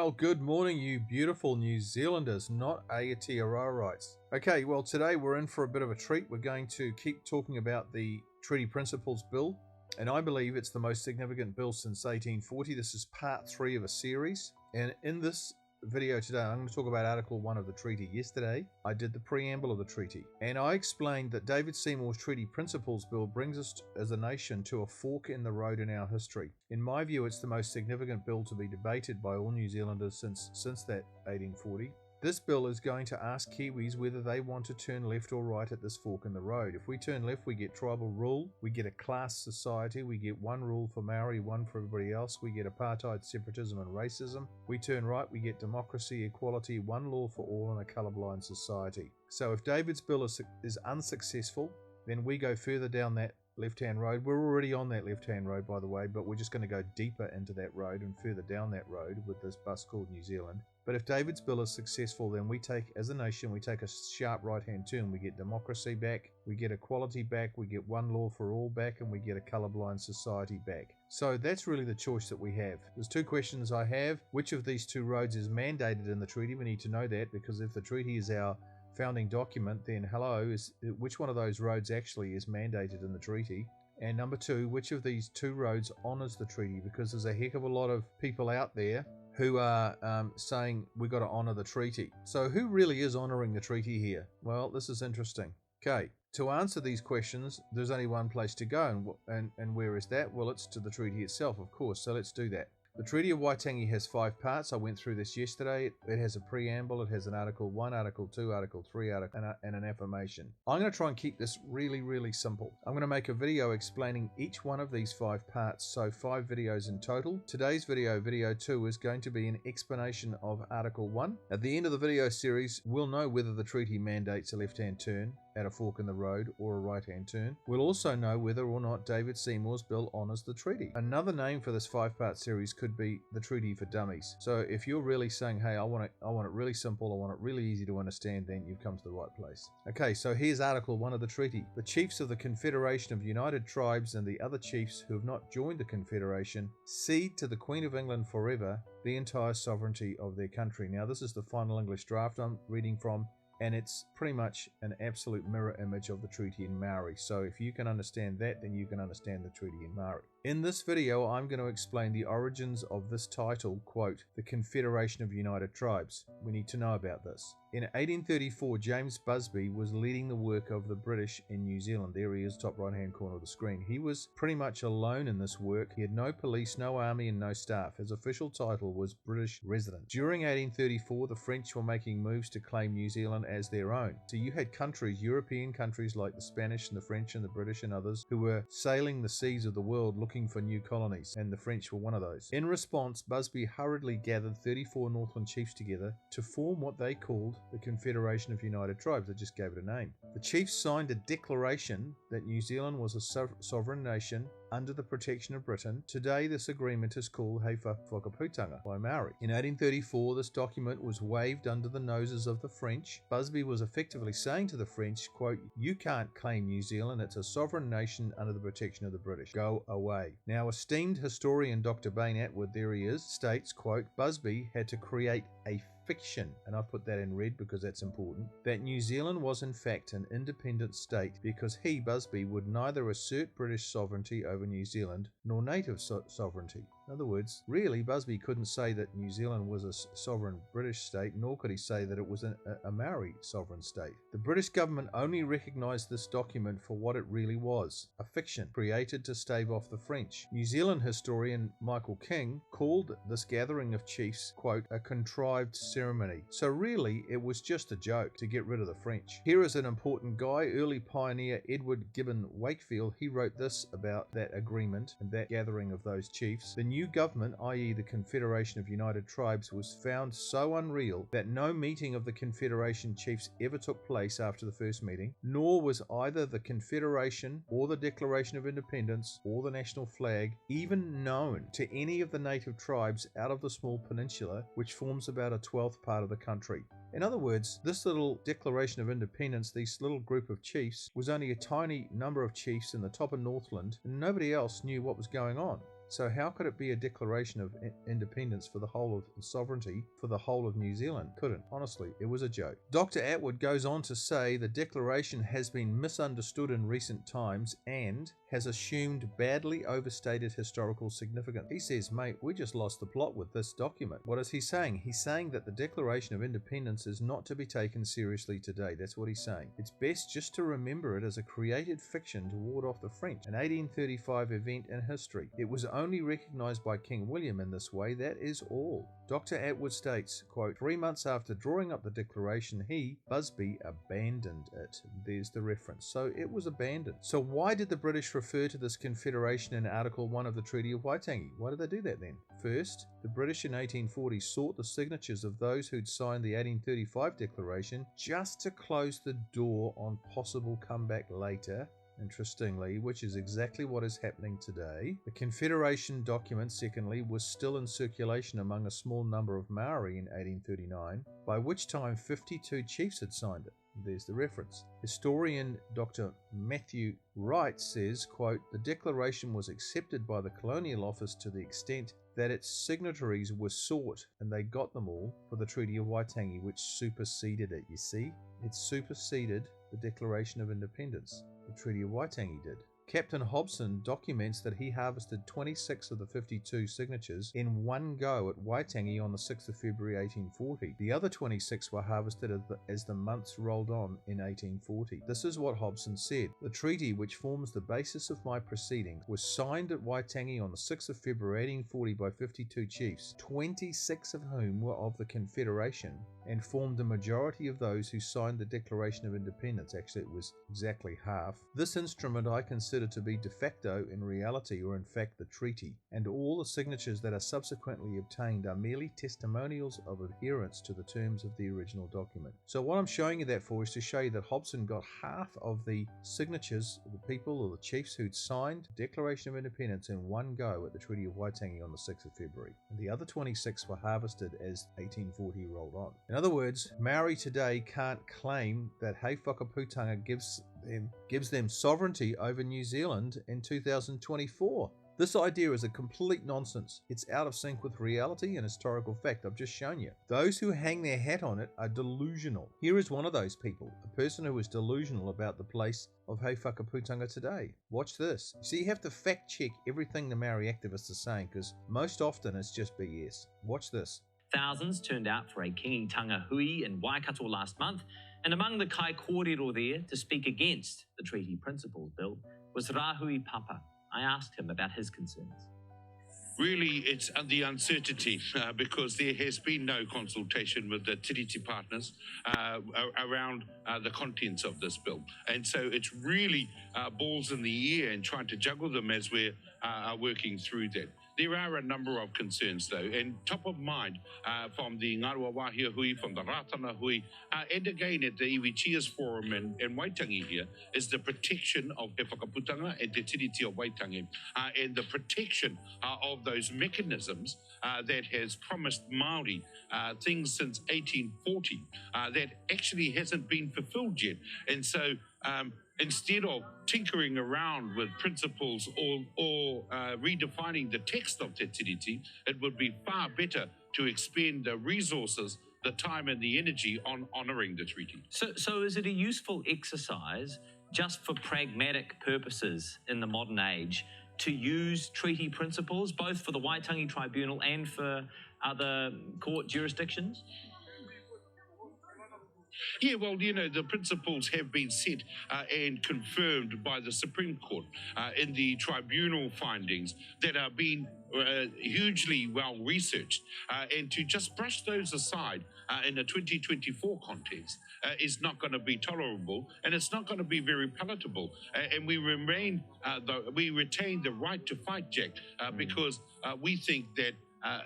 Well, good morning, you beautiful New Zealanders, not Aotearoa-rights. Okay, well, today we're in for a bit of a treat. We're going to keep talking about the Treaty Principles Bill, and I believe it's the most significant bill since 1840. This is part 3 of a series, and in this video today, I'm going to talk about Article 1 of the treaty. Yesterday, I did the preamble of the treaty, and I explained that David Seymour's Treaty Principles Bill brings us as a nation to a fork in the road in our history. In my view, it's the most significant bill to be debated by all New Zealanders since that 1840. This bill is going to ask Kiwis whether they want to turn left or right at this fork in the road. If we turn left, we get tribal rule, we get a class society, we get one rule for Maori, one for everybody else, we get apartheid, separatism and racism. We turn right, we get democracy, equality, one law for all and a colourblind society. So if David's bill is unsuccessful, then we go further down that left-hand road. We're already on that left-hand road, by the way, but we're just going to go deeper into that road and further down that road with this bus called New Zealand. But if David's bill is successful, then we take, as a nation, we take a sharp right-hand turn. We get democracy back, we get equality back, we get one law for all back, and we get a colourblind society back. So that's really the choice that we have. There's two questions I have. Which of these two roads is mandated in the treaty? We need to know that, because if the treaty is our founding document, then which one of those roads actually is mandated in the treaty? And number two, which of these two roads honours the treaty? Because there's a heck of a lot of people out there who are saying we've got to honour the treaty. So who really is honouring the treaty here? Well, this is interesting. Okay, to answer these questions, there's only one place to go, and where is that? Well, it's to the treaty itself, of course, so let's do that. The Treaty of Waitangi has 5 parts. I went through this yesterday. It has a preamble, it has an Article 1, Article 2, Article 3, and an affirmation. I'm going to try and keep this really, really simple. I'm going to make a video explaining each one of these 5 parts, so 5 videos in total. Today's video, video 2, is going to be an explanation of Article 1. At the end of the video series, we'll know whether the treaty mandates a left-hand turn at a fork in the road or a right-hand turn. We'll also know whether or not David Seymour's bill honours the treaty. Another name for this 5-part series could be the Treaty for Dummies. So if you're really saying, hey, I want it really simple, I want it really easy to understand, then you've come to the right place. Okay, so here's Article 1 of the treaty. The chiefs of the Confederation of United Tribes and the other chiefs who have not joined the Confederation cede to the Queen of England forever the entire sovereignty of their country. Now, this is the final English draft I'm reading from, and it's pretty much an absolute mirror image of the treaty in Maori. So if you can understand that, then you can understand the treaty in Maori. In this video, I'm going to explain the origins of this title, quote, the Confederation of United Tribes. We need to know about this. In 1834, James Busby was leading the work of the British in New Zealand. There he is, top right-hand corner of the screen. He was pretty much alone in this work. He had no police, no army, and no staff. His official title was British Resident. During 1834, the French were making moves to claim New Zealand as their own. So you had countries, European countries like the Spanish and the French and the British and others, who were sailing the seas of the world looking for new colonies, and the French were one of those. In response, Busby hurriedly gathered 34 Northland chiefs together to form what they called the Confederation of United Tribes. They just gave it a name. The chiefs signed a declaration that New Zealand was a sovereign nation under the protection of Britain. Today, this agreement is called Hei Whakaputanga by Maori. In 1834, this document was waved under the noses of the French. Busby was effectively saying to the French, quote, you can't claim New Zealand, it's a sovereign nation under the protection of the British. Go away. Now, esteemed historian Dr. Bain Atwood, there he is, states, quote, Busby had to create a fiction, and I put that in red because that's important, that New Zealand was in fact an independent state because he, Busby, would neither assert British sovereignty over New Zealand nor native sovereignty. In other words, really, Busby couldn't say that New Zealand was a sovereign British state, nor could he say that it was a Maori sovereign state. The British government only recognised this document for what it really was, a fiction created to stave off the French. New Zealand historian Michael King called this gathering of chiefs, quote, a contrived ceremony. So really, it was just a joke to get rid of the French. Here is an important guy, early pioneer Edward Gibbon Wakefield. He wrote this about that agreement and that gathering of those chiefs. The new government, i.e. the Confederation of United Tribes, was found so unreal that no meeting of the Confederation chiefs ever took place after the first meeting, nor was either the Confederation or the Declaration of Independence or the national flag even known to any of the native tribes out of the small peninsula, which forms about a 12th part of the country. In other words, this little Declaration of Independence, this little group of chiefs, was only a tiny number of chiefs in the top of Northland, and nobody else knew what was going on. So how could it be a declaration of independence for the whole of sovereignty for the whole of New Zealand? Couldn't. Honestly, it was a joke. Dr. Atwood goes on to say the declaration has been misunderstood in recent times and has assumed badly overstated historical significance. He says, mate, we just lost the plot with this document. What is he saying? He's saying that the Declaration of Independence is not to be taken seriously today. That's what he's saying. It's best just to remember it as a created fiction to ward off the French, an 1835 event in history. It was only recognized by King William in this way, that is all. Dr. Atwood states, quote, 3 months after drawing up the declaration, he, Busby, abandoned it. There's the reference. So it was abandoned. So why did the British refer to this confederation in Article 1 of the Treaty of Waitangi? Why did they do that then? First, the British in 1840 sought the signatures of those who'd signed the 1835 declaration just to close the door on possible comeback later. Interestingly, which is exactly what is happening today. The Confederation document, secondly, was still in circulation among a small number of Maori in 1839, by which time 52 chiefs had signed it. There's the reference. Historian Dr. Matthew Wright says, quote, the declaration was accepted by the Colonial Office to the extent that its signatories were sought, and they got them all, for the Treaty of Waitangi, which superseded it. You see? It superseded the Declaration of Independence. The Treaty of Waitangi did. Captain Hobson documents that he harvested 26 of the 52 signatures in one go at Waitangi on the 6th of February 1840. The other 26 were harvested as the months rolled on in 1840. This is what Hobson said. The treaty, which forms the basis of my proceedings, was signed at Waitangi on the 6th of February 1840 by 52 chiefs, 26 of whom were of the Confederation, and formed the majority of those who signed the Declaration of Independence. Actually, it was exactly half. This instrument I consider to be de facto in reality, or in fact the treaty, and all the signatures that are subsequently obtained are merely testimonials of adherence to the terms of the original document. So what I'm showing you that for is to show you that Hobson got half of the signatures of the people or the chiefs who'd signed the Declaration of Independence in one go at the Treaty of Waitangi on the 6th of February. And the other 26 were harvested as 1840 rolled on. In other words, Maori today can't claim that Hei Whakaputanga gives them sovereignty over New Zealand in 2024. This idea is a complete nonsense. It's out of sync with reality and historical fact. I've just shown you. Those who hang their hat on it are delusional. Here is one of those people, a person who is delusional about the place of Hei Whakaputanga today. Watch this. So you have to fact check everything the Maori activists are saying, because most often it's just BS. Watch this. Thousands turned out for a Kingitanga hui in Waikato last month, and among the kai kōrero there to speak against the Treaty Principles Bill was Rahui Papa. I asked him about his concerns. Really, it's the uncertainty because there has been no consultation with the tiriti partners around the contents of this bill. And so it's really balls in the air and trying to juggle them as we're working through that. There are a number of concerns, though, and top of mind from the Ngarua Wahia Hui, from the Ratana Hui, and again at the Iwi Cheers Forum in Waitangi here, is the protection of He Whakaputanga and Te Tiriti of Waitangi, and the protection of those mechanisms that has promised Māori things since 1840 that actually hasn't been fulfilled yet. And so instead of tinkering around with principles or redefining the text of Te Tiriti, it would be far better to expend the resources, the time and the energy on honouring the treaty. So is it a useful exercise just for pragmatic purposes in the modern age to use treaty principles, both for the Waitangi Tribunal and for other court jurisdictions? Yeah, well, the principles have been set and confirmed by the Supreme Court in the tribunal findings that are being hugely well researched. And to just brush those aside in a 2024 context is not going to be tolerable, and it's not going to be very palatable. And we retain the right to fight, Jack, because we think that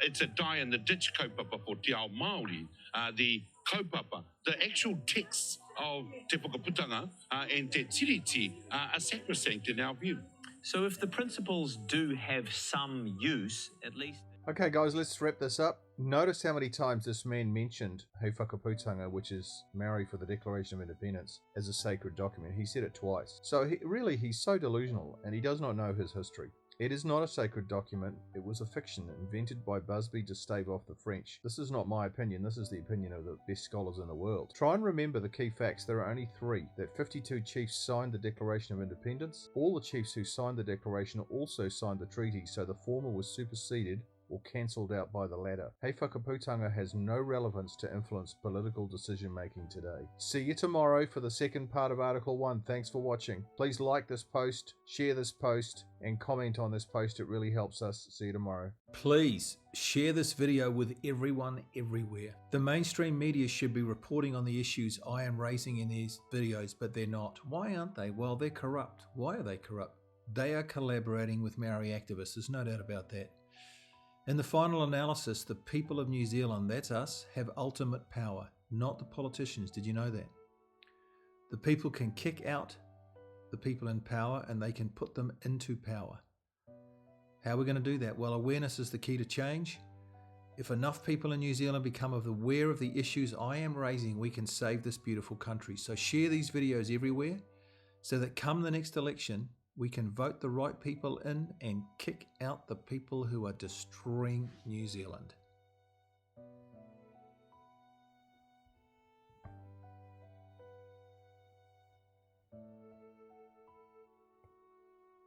it's a die-in-the-ditch kaupapa for Te Ao Māori, the kaupapa. The actual texts of Te Whakaputanga and Te Tiriti are sacrosanct in our view. So if the principles do have some use, at least... Okay, guys, let's wrap this up. Notice how many times this man mentioned Hei Whakaputanga, which is Maori for the Declaration of Independence, as a sacred document. He said it twice. So he's so delusional, and he does not know his history. It is not a sacred document. It was a fiction invented by Busby to stave off the French. This is not my opinion. This is the opinion of the best scholars in the world. Try and remember the key facts. There are only three. That 52 chiefs signed the Declaration of Independence. All the chiefs who signed the declaration also signed the treaty, so the former was superseded or cancelled out by the latter. Hei whakaputanga has no relevance to influence political decision making today. See you tomorrow for the second part of Article 1. Thanks for watching. Please like this post, share this post, and comment on this post. It really helps us. See you tomorrow. Please share this video with everyone everywhere. The mainstream media should be reporting on the issues I am raising in these videos, but they're not. Why aren't they? Well, they're corrupt. Why are they corrupt? They are collaborating with Maori activists. There's no doubt about that. In the final analysis, the people of New Zealand, that's us, have ultimate power, not the politicians. Did you know that? The people can kick out the people in power and they can put them into power. How are we going to do that? Well, awareness is the key to change. If enough people in New Zealand become aware of the issues I am raising, we can save this beautiful country. So share these videos everywhere so that come the next election, we can vote the right people in and kick out the people who are destroying New Zealand.